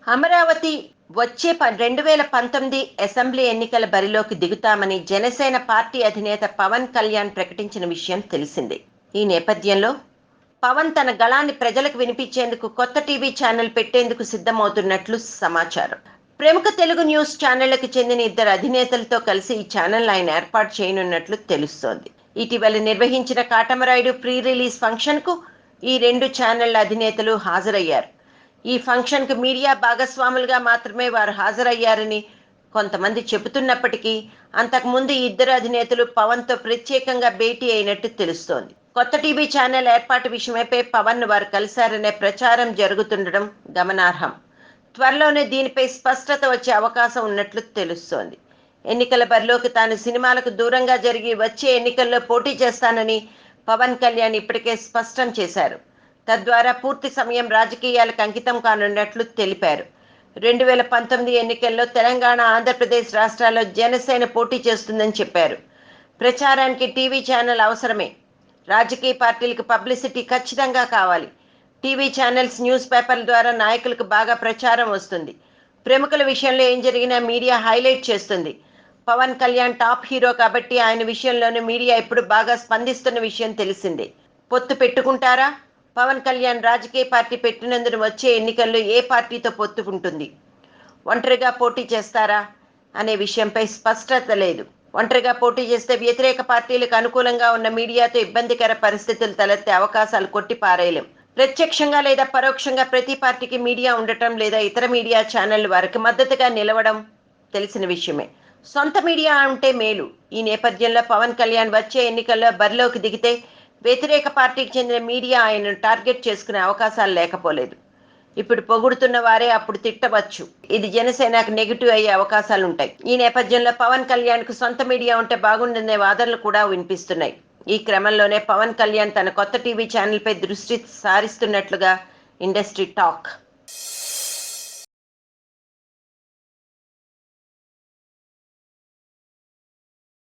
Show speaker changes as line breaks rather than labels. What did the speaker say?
అమరావతి వచ్చే 2019 అసెంబ్లీ ఎన్నికల బరిలోకి దిగుతామని జనసేన పార్టీ అధినేత పవన్ కళ్యాణ్ ప్రకటించిన విషయం తెలిసిందే. ఈ నేపథ్యంలో పవన్ తన గళాన్ని ప్రజలకు వినిపించేందుకు కొత్త టీవీ ఛానల్ పెట్టేందుకు సిద్ధమవుతున్నట్లు సమాచారం. ప్రముఖ తెలుగు న్యూస్ ఛానళ్లకు చెందిన ఇద్దరు అధినేతలతో కలిసి ఈ ఛానల్ ఆయన ఏర్పాటు చేయనున్నట్లు తెలుస్తోంది. ఇటీవల నిర్వహించిన కాటమరాయుడు ప్రీ రిలీజ్ ఫంక్షన్ కు ఈ రెండు ఛానళ్ల అధినేతలు హాజరయ్యారు. ఈ ఫంక్షన్ కు మీడియా భాగస్వాములుగా మాత్రమే వారు హాజరయ్యారని కొంతమంది చెబుతున్నప్పటికీ అంతకుముందు ఈ ఇద్దరు అధినేతలు పవన్ తో ప్రత్యేకంగా భేటీ అయినట్టు తెలుస్తోంది. కొత్త టీవీ ఛానల్ ఏర్పాటు విషయమైపై పవన్ ను వారు కలిశారనే ప్రచారం జరుగుతుండడం గమనార్హం. త్వరలోనే దీనిపై స్పష్టత వచ్చే అవకాశం ఉన్నట్లు తెలుస్తోంది. ఎన్నికల బరిలోకి తాను సినిమాలకు దూరంగా జరిగి వచ్చే ఎన్నికల్లో పోటీ చేస్తానని పవన్ కళ్యాణ్ ఇప్పటికే స్పష్టం చేశారు. తద్వారా పూర్తి సమయం రాజకీయాలకు అంకితం కానున్నట్లు తెలిపారు. 2019 ఎన్నికల్లో తెలంగాణ, ఆంధ్రప్రదేశ్ రాష్ట్రాల్లో జనసేన పోటీ చేస్తుందని చెప్పారు. ప్రచారానికి టీవీ ఛానల్ అవసరమే. రాజకీయ పార్టీలకు పబ్లిసిటీ ఖచ్చితంగా కావాలి. టీవీ ఛానల్స్, న్యూస్ పేపర్ల ద్వారా నాయకులకు బాగా ప్రచారం వస్తుంది. ప్రముఖుల విషయంలో ఏం జరిగినా మీడియా హైలైట్ చేస్తుంది. పవన్ కళ్యాణ్ టాప్ హీరో కాబట్టి ఆయన విషయంలోనూ మీడియా ఇప్పుడు బాగా స్పందిస్తున్న విషయం తెలిసిందే. పొత్తు పెట్టుకుంటారా? పవన్ కళ్యాణ్ రాజకీయ పార్టీ పెట్టినందున వచ్చే ఎన్నికల్లో ఏ పార్టీతో పొత్తు ఉంటుంది? ఒంటరిగా పోటీ చేస్తారా అనే విషయంపై స్పష్టత లేదు. ఒంటరిగా పోటీ చేస్తే వ్యతిరేక పార్టీలకు అనుకూలంగా ఉన్న మీడియాతో ఇబ్బందికర పరిస్థితులు తలెత్తే అవకాశాలు కొట్టి పారేయలేం. ప్రత్యక్షంగా లేదా పరోక్షంగా ప్రతి పార్టీకి మీడియా ఉండటం లేదా ఇతర మీడియా ఛానళ్లు వారికి మద్దతుగా నిలవడం తెలిసిన విషయమే. సొంత మీడియా ఉంటే మేలు. ఈ నేపథ్యంలో పవన్ కళ్యాణ్ వచ్చే ఎన్నికల్లో బరిలోకి దిగితే వ్యతిరేక పార్టీకి చెందిన మీడియా ఆయనను టార్గెట్ చేసుకునే అవకాశాలు లేకపోలేదు. ఇప్పుడు పొగుడుతున్న వారే అప్పుడు తిట్టవచ్చు. ఇది జనసేనకు నెగిటివ్ అయ్యే అవకాశాలుంటాయి. ఈ నేపథ్యంలో పవన్ కళ్యాణ్ కు సొంత మీడియా ఉంటే బాగుండనే వాదనలు కూడా వినిపిస్తున్నాయి. ఈ క్రమంలోనే పవన్ కళ్యాణ్ తన కొత్త టీవీ ఛానల్ పై దృష్టి సారిస్తున్నట్లుగా ఇండస్ట్రీ టాక్.